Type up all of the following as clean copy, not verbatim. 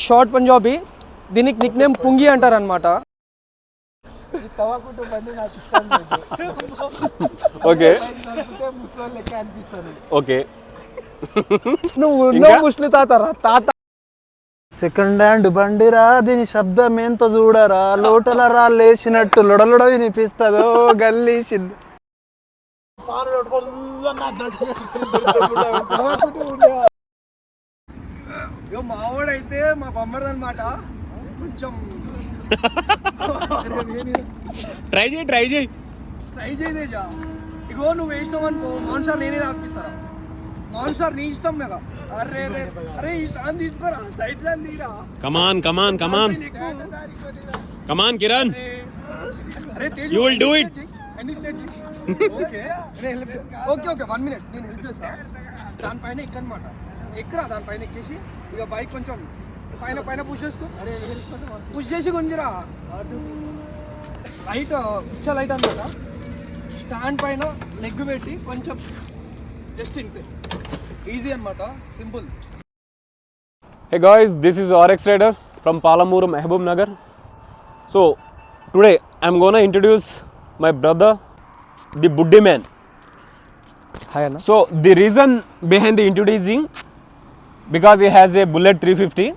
Short Punjabi, దీనికి Nick name Pungi అంటారు అనమాట. ఓకే ఓకే నువ్వు ముస్లి తాతారా తాత. సెకండ్ హ్యాండ్ బండిరా, దీని శబ్దం ఏంతో చూడరా, లోటలరా లేచినట్టు లొడలొడ వినిపిస్తుందో గల్లీ షిల్. మావాడైతే మా బొమ్మడు అనమాట. కొంచెం ట్రై చేయి తేజా. ఇగో నువ్వు వేసినావు అనుకో మాన్సార్ నేనే రాపిస్తారా. మాన్సార్ నీ ఇష్టం కదా. అరే అరే ఈ షాన్ తీసుకోరా, సైడ్ షాన్ తీరా. కమాన్ కిరణ్, అరే Teja you will do it. Okay 1 minute నేను హెల్ప్ చేస్తా. దానిపైన ఎక్కనమాట, ఎక్కరా దానిపైన ఎక్కేసి ఇక బైక్ కొంచెం పైన పుష్ చేసి కొంచెరా లైట్ పిచ్చ లైట్ అనమాట. స్టాండ్ పైన లెగ్ పెట్టి కొంచెం జస్ట్ ఇంతే, ఈజీ అనమాట, simple. Hey guys, this is RX Rider from Palamuru, Mehboob Nagar. So today I'm gonna introduce my brother, the Buddy Man. Hi Anna. So the reason behind the introducing, because he has a Bullet 350.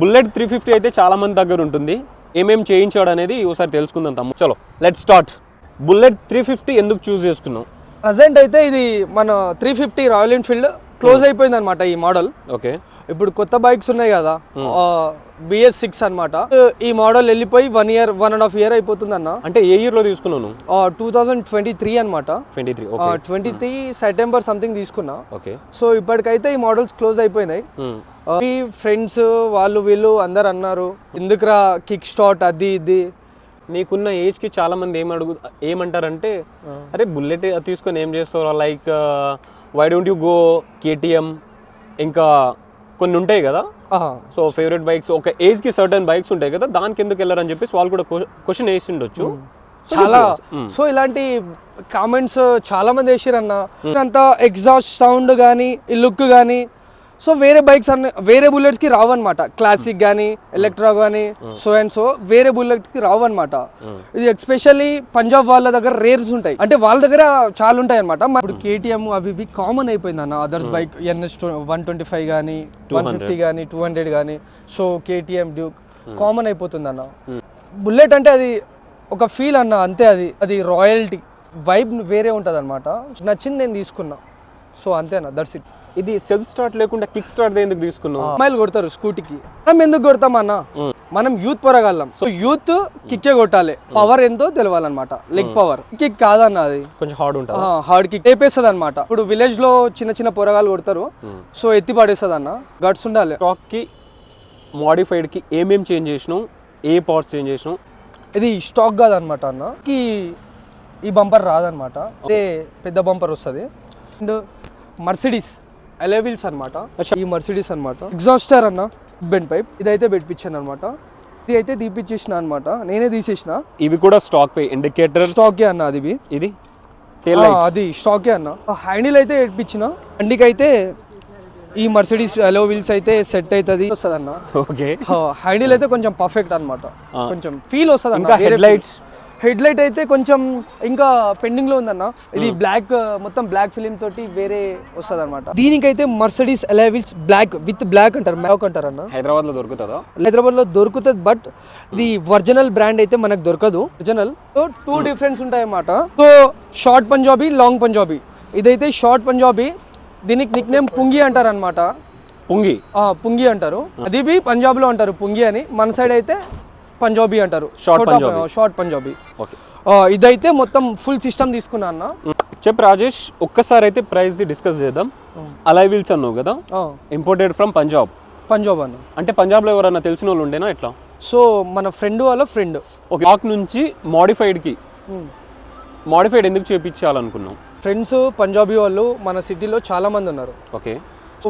Bullet 350 అయితే చాలా మంది దగ్గర ఉంటుంది. ఏమేం చేయించాడు అనేది ఒకసారి తెలుసుకుందాం తమ్ము. చలో లెట్స్ స్టార్ట్. బుల్లెట్ 350 ఎందుకు చూస్ చేసుకున్నాం? ప్రజెంట్ అయితే ఇది మన 350 రాయల్ ఎన్ఫీల్డ్ క్లోజ్ అయిపోయింది అనమాట ఈ మోడల్. ఓకే, ఇప్పుడు కొత్త బైక్స్ ఉన్నాయి కదా, BS6 అనమాట. ఈ మోడల్ వెళ్ళిపోయి 1.5 year అయిపోతుంది అన్న. అంటే ఏ ఇయర్ లో తీసుకున్నాను? 2023 అనమాట. 23 సెప్టెంబర్ సంథింగ్ తీసుకున్నా. ఓకే, సో ఇప్పటికైతే ఈ మోడల్స్ క్లోజ్ అయిపోయినాయి. ఈ ఫ్రెండ్స్ వాళ్ళు వీళ్ళు అందరు అన్నారు ఎందుకురా కిక్ స్టార్ట్ అది ఇది. నీకున్న ఏజ్ కి చాలా మంది ఏమంటారంటే అరే బుల్లెట్ తీసుకొని ఏం చేస్తావు, like why don't you go KTM, ఇంకా కొన్ని ఉంటాయి కదా. సో ఫేవరెట్ బైక్స్ ఒక ఏజ్ కి సర్టన్ బైక్స్ ఉంటాయి కదా, దానికి ఎందుకు వెళ్ళారని చెప్పేసి వాళ్ళు కూడా క్వశ్చన్ వేసి ఉండొచ్చు చాలా. సో ఇలాంటి కామెంట్స్ చాలా మంది వేసిరన్న. అంత ఎగ్జాస్ట్ సౌండ్ కానీ ఈ లుక్ కానీ, సో వేరే బైక్స్ వేరే బుల్లెట్స్కి రావన్నమాట. క్లాసిక్ కానీ ఎలక్ట్రా కానీ సో అండ్ సో వేరే బుల్లెట్కి రావన్నమాట. ఇది ఎస్పెషల్లీ పంజాబ్ వాళ్ళ దగ్గర రేర్స్ ఉంటాయి, అంటే వాళ్ళ దగ్గర చాలా ఉంటాయి అనమాట. ఇప్పుడు KTM అవి ఇవి కామన్ అయిపోయింది అన్న. అదర్స్ బైక్ NS 125 కానీ 150 కానీ 200 కానీ, సో KTM డ్యూక్ కామన్ అయిపోతుంది అన్న. బుల్లెట్ అంటే అది ఒక ఫీల్ అన్న, అంతే. అది రాయల్టీ వైబ్ వేరే ఉంటుంది అనమాట. నచ్చింది నేను తీసుకున్నా, సో అంతేనా, దట్స్ ఇట్. ఇది సెల్ఫ్ స్టార్ట్ లేకుండా కిక్ స్టార్ట్ ఎందుకు తీసుకున్నావు? అమ్మాయిలు కొడతారు స్కూటీకి, మనం ఎందుకు కొడతాం అన్న? మనం యూత్ పొరగలం. సో యూత్ కిక్కే కొట్టాలి, పవర్ ఎంతో తెలవాలన్నమాట. లెగ్ పవర్ కిక్ కాదన్న, అది కొంచెం హార్డ్ ఉంటుంది. హార్డ్ కిక్ వేపేస్తుంది అనమాట. ఇప్పుడు విలేజ్ లో చిన్న పొరగాలు కొడతారు, సో ఎత్తి పడేస్తుంది అన్న. గట్స్ ఉండాలి. స్టాక్ కి మోడిఫైడ్ కి ఏమేం చేంజ్ చేసినావు, ఏ పార్ట్స్ చేంజ్ చేసినావు? ఇది స్టాక్ కాదనమాట అన్న. ఈ బంపర్ రాదనమాట, అదే పెద్ద బంపర్ వస్తుంది. అండ్ మర్సిడీస్ అలై వీల్స్ అనమాట. ఈ మర్సిడీస్ అనమాట. ఎగ్జాస్టర్ అన్న, బెండ్ పైప్ ఇదైతే పెట్టించాను అనమాట. ఇది అయితే తీపిచ్చేసిన అనమాట, నేనే తీసేసిన. ఇవి కూడా స్టాక్ ఇండికేటర్ స్టాకే అన్న. ఇది అది స్టాకే అన్న. హ్యాండిల్ అయితే పెట్టించిన. బండికి అయితే ఈ మర్సిడీస్ అలో వీల్స్ అయితే సెట్ అవుతుంది వస్తుంది అన్న. ఓకే, హ్యాండిల్ అయితే కొంచెం పర్ఫెక్ట్ అనమాట, కొంచెం ఫీల్ వస్తుంది అన్న. హెడ్ లైట్ అయితే కొంచెం ఇంకా పెండింగ్ లో ఉందన్న. ఇది బ్లాక్, మొత్తం బ్లాక్ ఫిలిం తోటి వేరే వస్తుంది అనమాట. దీనికైతే Mercedes alloy wheels black with black అంటారు, మ్యాక్ అంటారు అన్న. హైదరాబాద్ లో దొరుకుతుందా? హైదరాబాద్ లో దొరుకుతుంది, బట్ ఇది ఒరిజినల్ బ్రాండ్ అయితే మనకు దొరకదు. ఒరిజినల్ సో 2 డిఫరెన్స్ ఉంటాయి అన్నమాట. So short Punjabi, long Punjabi. ఇదైతే షార్ట్ పంజాబీ, దీనికి నిక్ నేమ్ పుంగి అంటారు అనమాట. పుంగి అంటారు. అది బి పంజాబ్ లో అంటారు పుంగి అని. మన సైడ్ అయితే పంజాబీ అంటారు, షార్ట్ పంజాబీ. ఇదైతే మొత్తం ఫుల్ సిస్టమ్ తీసుకున్నా అన్న. చెప్పు రాజేష్, ఒక్కసారి అయితే ప్రైస్ ది డిస్కస్ చేద్దాం. అలై వీల్స్ అన్నావు కదా, ఇంపోర్టెడ్ ఫ్రమ్ పంజాబ్ అన్న. అంటే పంజాబ్ లో ఎవరన్నా తెలిసిన వాళ్ళు ఉండేనా ఎట్లా? సో మన ఫ్రెండ్ వాళ్ళ ఫ్రెండ్. ఓకే, స్టాక్ నుంచి మోడిఫైడ్ కి, మోడిఫైడ్ ఎందుకు చేయించాలనుకున్నాం? ఫ్రెండ్స్ పంజాబీ వాళ్ళు మన సిటీలో చాలా మంది ఉన్నారు. ఓకే,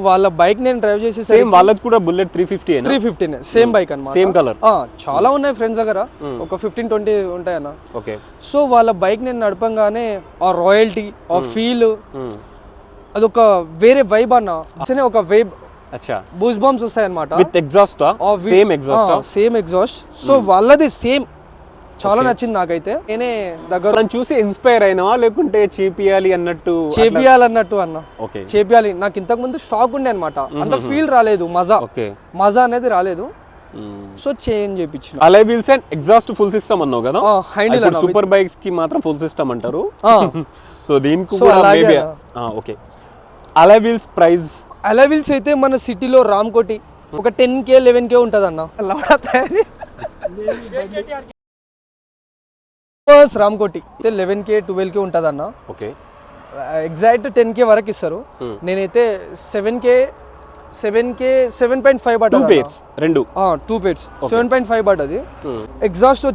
వాళ్ళ బైక్ నేను డ్రైవ్ చేసి సేమ్ వాళ్ళకి కూడా బుల్లెట్ 350 350 సేమ్ బైక్ అన్నమాట. Same colour. చాలా ఉన్నాయి ఫ్రెండ్స్ దగ్గర, ఒక 15-20 ఉంటాయి అన్న. ఓకే. సో వాళ్ళ బైక్ నేను నడపంగానే ఆ రాయల్టీ, ఆ ఫీల్, అదొక వేరే వైబ్ అన్న. ఒక వైబ్, అచ్చా, బూస్ బాంబ్స్ వస్తాయి అన్నమాట. With exhaust, same exhaust. Same exhaust. So వాళ్ళది సేమ్, చాలా నచ్చింది నాకైతే. నేనే దగ్గర చూసి ఇన్స్పైర్ అయినావా లేకుంటే చేపియాలి అన్నట్టు? చేపియాలన్నట్టు అన్న. ఓకే, చేపియాలి. నాకు ఇంతకు ముందు స్టాక్ ఉండే అనమాట, అంత ఫీల్ రాలేదు, మజా అనేది రాలేదు. సో చేంజ్ చేయించిన. అలై wheels and exhaust full system అన్నావు కదా. హ్యాండిల్ సూపర్ బైక్స్ కి మాత్రం ఫుల్ సిస్టమ్ అంటారు. సో దీనికి కూడా మేబీ. ఓకే. అలై వీల్స్ ప్రైస్? అలై వీల్స్ అయితే మన సిటీలో రామ్కోటి ఒక 10K 11K ఉంటుంది అన్న. రామ్కోటి 11K 12K ఉంటుంది అన్న. ఓకే. ఎగ్జాక్ట్ 10K వరకు ఇస్తారు. నేనైతే 7K 7.5 but 2 pairs, 2 pairs 7.5 but అది. ఎగ్జాస్ట్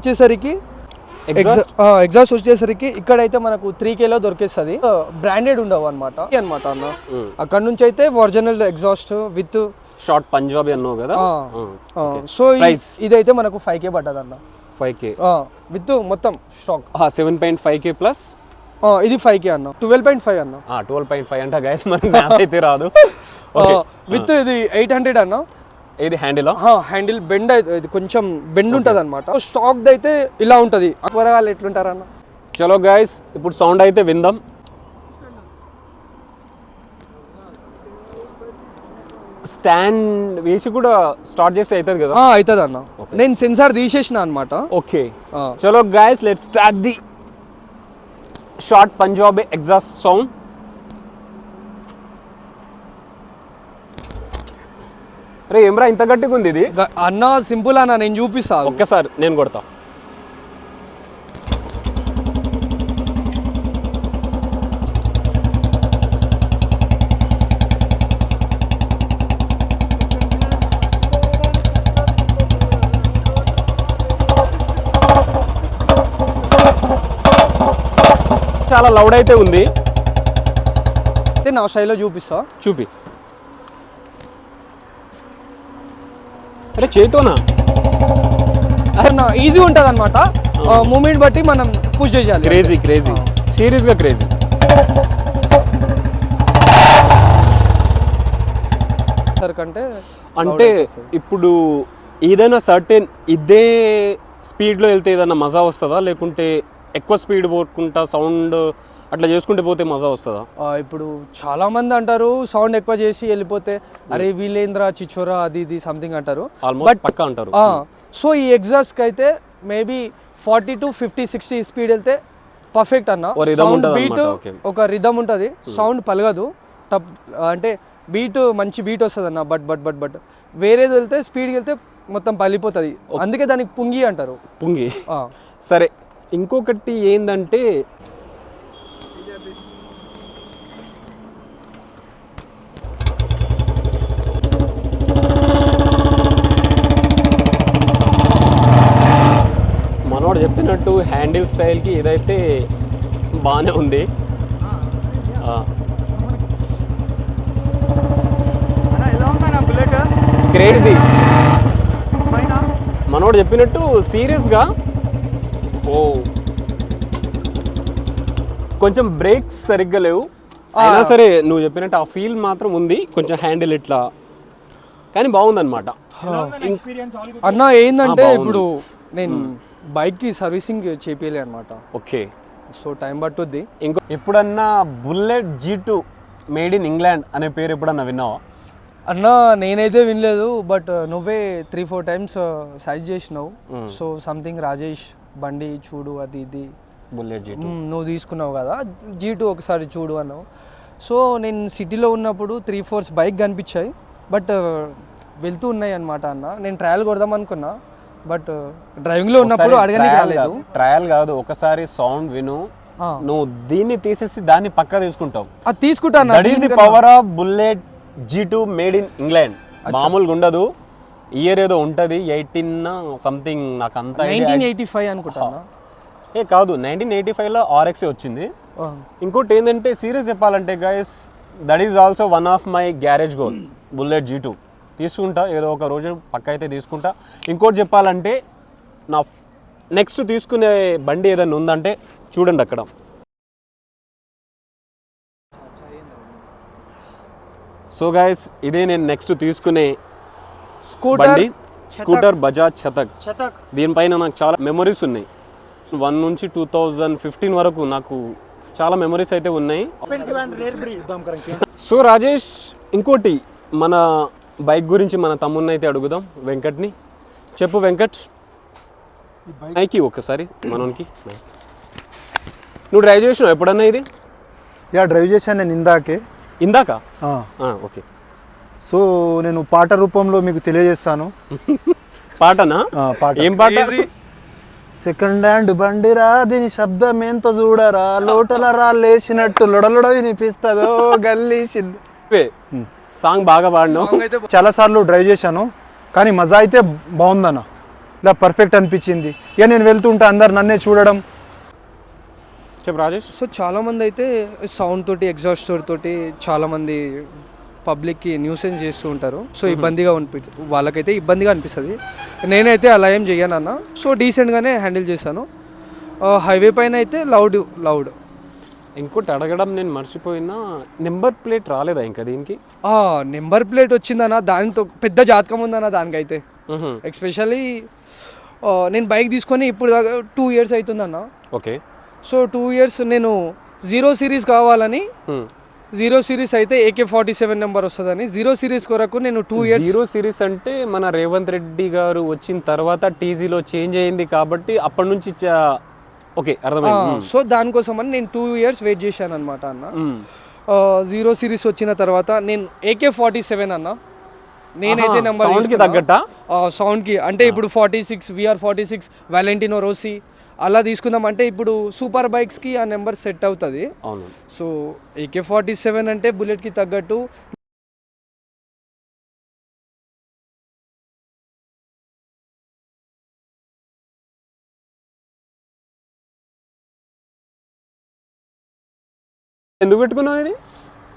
వచ్చేసరికి ఇక్కడైతే మనకు 3K లో దొరికేస్తుంది. బ్రాండెడ్ ఉండవు అనమాట అన్న. అక్కడ నుంచి అయితే original exhaust with short Punjabi అన్నావు కదా. సో ఇదైతే మనకు 5K పడ్డది అన్న. 5K విత్ మొత్తం స్టాక్. 7.5K ప్లస్ ఇది 5K అన్న. 12.5 అన్న. 12.5 అంటే గైస్ మనకి మ్యాథ్స్ అయితే రాదు. విత్ ఇది 800 అన్న. ఇది హ్యాండిల్ హ్యాండిల్ బెండ్ అయితే, ఇది కొంచెం బెండ్ ఉంటుంది అనమాట. స్టాక్ అయితే ఇలా ఉంటుంది. కూరగాయలు ఎట్లుంటారన్న. చలో గైస్, ఇప్పుడు సౌండ్ అయితే విందాం. స్టాండ్ వేసి కూడా స్టార్ట్ చేస్తే అవుతుంది కదా. అవుతుంది అన్న. నేను సెన్సార్ తీసేసిన అనమాట. ఓకే. చలో guys, let's start the short Punjabi exhaust sound. అరే ఏమ్రా ఇంత గట్టిగా ఉంది ఇది అన్న. సింపుల్ అన్న, నేను చూపిస్తా ఒక్కసారి. నేను కొడతా. చాలా లౌడ్ అయితే ఉంది. నా స్టైల్లో చూపిస్తా. చూపి. అరే చేతోనా? ఈజీ ఉంటుంది అనమాట. మూమెంట్ బట్టి మనం పుష్ చేయాలి. క్రేజీ సీరియస్గా క్రేజీ. అంటే ఇప్పుడు ఏదైనా సర్టెన్ ఇదే స్పీడ్లో వెళ్తే ఏదైనా మజా వస్తుందా, లేకుంటే ఎక్కువ స్పీడ్ పోకుండా సౌండ్ అట్లా చేసుకుంటే పోతే మజా వస్తుందా? ఇప్పుడు చాలా మంది అంటారు సౌండ్ ఎక్కువ చేసి వెళ్ళిపోతే అరే వీలేంద్ర చిచ్చోరా అది ఇది సంథింగ్ అంటారు. బట్ పక్కా అంటారు. సో ఈ ఎగ్జాస్ట్ అయితే మేబీ 40 to 50, 60 స్పీడ్ వెళ్తే పర్ఫెక్ట్ అన్న. సౌండ్ బీట్ ఒక రిథమ్ ఉంటుంది, సౌండ్ పలగదు. అంటే బీట్ మంచి బీట్ వస్తుంది అన్న. బట్ వేరేది వెళ్తే స్పీడ్కి వెళ్తే మొత్తం పలిపోతుంది. అందుకే దానికి పుంగి అంటారు. పుంగి. సరే, ఇంకొకటి ఏంటంటే మనోడు చెప్పినట్టు హ్యాండిల్ స్టైల్కి ఏదైతే బాగానే ఉంది. క్రేజీ. మనోడు చెప్పినట్టు సీరియస్గా కొంచెం బ్రేక్స్ సరిగ్గా లేవు, అయినా సరే నువ్వు చెప్పినట్టు ఆ ఫీల్ మాత్రం ఉంది. కొంచెం హ్యాండిల్ ఇట్లా కానీ బాగుందన్నమాట అన్న. ఏంటంటే ఇప్పుడు నేను బైక్కి సర్వీసింగ్ చేపియాలి అనమాట. ఓకే. సో టైం పట్టుద్ది. ఇంకో ఎప్పుడన్నా bullet G2 made in England అనే పేరు ఎప్పుడన్నా విన్నావా? అన్న నేనైతే వినలేదు, బట్ నువ్వే 3-4 టైమ్స్ సజెస్ట్ చేసినావు. సో సంథింగ్ రాజేష్ బండి చూడు అది ఇది బుల్లెట్ G2 నువ్వు తీసుకున్నావు కదా, G2 ఒకసారి చూడు అన్నావు. సో నేను సిటీలో ఉన్నప్పుడు 3-4 బైక్ కనిపించాయి, బట్ వెళ్తూ ఉన్నాయి అనమాట అన్న. నేను ట్రయల్ కొడదాం అనుకున్నా, బట్ డ్రైవింగ్లో ఉన్నప్పుడు అడగడానికి రాలేదు. ట్రయల్ కాదు, ఒకసారి సౌండ్ విను. నువ్వు దీన్ని తీసేసి దాన్ని పక్క తీసుకుంటావు. అది తీసుకుంటాను. That is the power of bullet G2 made in England. మామూలుగా ఉండదు. ఇయర్ ఏదో ఉంటుంది 18 సంథింగ్, నాకు అంత 1985 అనుకుంటాను. కాదు, 1985లో RX వచ్చింది. ఇంకోటి ఏంటంటే సీరియస్ చెప్పాలంటే guys, that is also one of my garage goal, bullet G2 తీసుకుంటా, ఏదో ఒక రోజు పక్క అయితే తీసుకుంటా. ఇంకోటి చెప్పాలంటే నా నెక్స్ట్ తీసుకునే బండి ఏదైనా ఉందంటే చూడండి అక్కడ. సో గైస్ ఇదే నేను నెక్స్ట్ తీసుకునే బండి, స్కూటర్ బజాజ్ శతక్. దీనిపైన నాకు చాలా మెమరీస్ ఉన్నాయి. 1 నుంచి 2015 వరకు నాకు చాలా మెమరీస్ అయితే ఉన్నాయి. సో రాజేష్, ఇంకోటి మన బైక్ గురించి మన తమ్ముడిని అయితే అడుగుదాం, వెంకట్ని. చెప్పు వెంకట్, మైకి ఒక్కసారి మనోనికి. నువ్వు డ్రైవ్ చేసినావు ఎప్పుడన్నా ఇది? యా, డ్రైవ్ చేశాను నేను ఇందాక. ఓకే. సో నేను పాట రూపంలో మీకు తెలియజేస్తాను. పాటనా? పాట. ఏం పాట? సెకండ్ హ్యాండ్ బండిరా దీని శబ్దం ఏంతో చూడరా, లోటల రాలేసినట్టు లొడలొడ వినిపిస్తుందో గల్లీ సాంగ్ బాగా పాడినావు. చాలా సార్లు డ్రైవ్ చేశాను, కానీ మజా అయితే బాగుందన్న, ఇలా పర్ఫెక్ట్ అనిపించింది. ఇక నేను వెళ్తుంటే అందరు నన్నే చూడడం. చెప్పు రాజేష్. సో చాలామంది అయితే సౌండ్ తోటి, ఎగ్జాస్ట్ తోటి చాలామంది పబ్లిక్కి న్యూసెన్స్ చేస్తూ ఉంటారు. సో ఇబ్బందిగా వాళ్ళకైతే ఇబ్బందిగా అనిపిస్తుంది. నేనైతే అలా ఏం చెయ్యను అన్న. సో డీసెంట్గానే హ్యాండిల్ చేశాను. హైవే పైన అయితే లౌడ్. ఇంకోటి అడగడం నేను మర్చిపోయినా, నెంబర్ ప్లేట్ రాలేదా ఇంకా దీనికి? నెంబర్ ప్లేట్ వచ్చిందన్న, దానితో పెద్ద జాతకం ఉందన్న దానికైతే. ఎస్పెషల్లీ నేను బైక్ తీసుకొని ఇప్పుడు దాకా 2 years అవుతుందన్న. ఓకే. సో 2 years నేను 0 series కావాలని, 0 series అయితే AK-47 నెంబర్ వస్తుందని 0 series కొరకు నేను 2 years. 0 series అంటే మన రేవంత్ రెడ్డి గారు వచ్చిన తర్వాత టీజీలో చేంజ్ అయింది కాబట్టి అప్పటి నుంచి ఓకే, అర్థమైంది. సో దానికోసమని నేను 2 years వెయిట్ చేశాను అనమాట అన్న. 0 series వచ్చిన తర్వాత నేను AK-47 అన్న, నేనైతే నెంబర్ సౌండ్కి తగ్గట్ట, సౌండ్కి అంటే ఇప్పుడు 46 VR46 వాలెంటినో రోసి అలా తీసుకుందాం అంటే ఇప్పుడు సూపర్ బైక్స్కి ఆ నెంబర్ సెట్ అవుతుంది. అవును. సో AK-47 అంటే బుల్లెట్కి తగ్గట్టు ఎందుకు పెట్టుకున్నావు ఇది?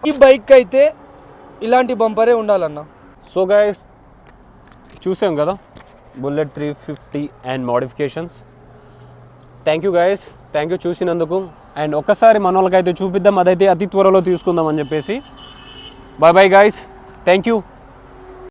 ఈ బైక్ అయితే ఇలాంటి బంపరే ఉండాలన్న. సో గైస్ చూసాం కదా bullet 350 and modifications. Thank you guys, thank you చూసినందుకు. అండ్ ఒక్కసారి మన వాళ్ళకైతే చూపిద్దాం, అదైతే అతి త్వరలో తీసుకుందాం అని చెప్పేసి. Bye bye guys, thank you.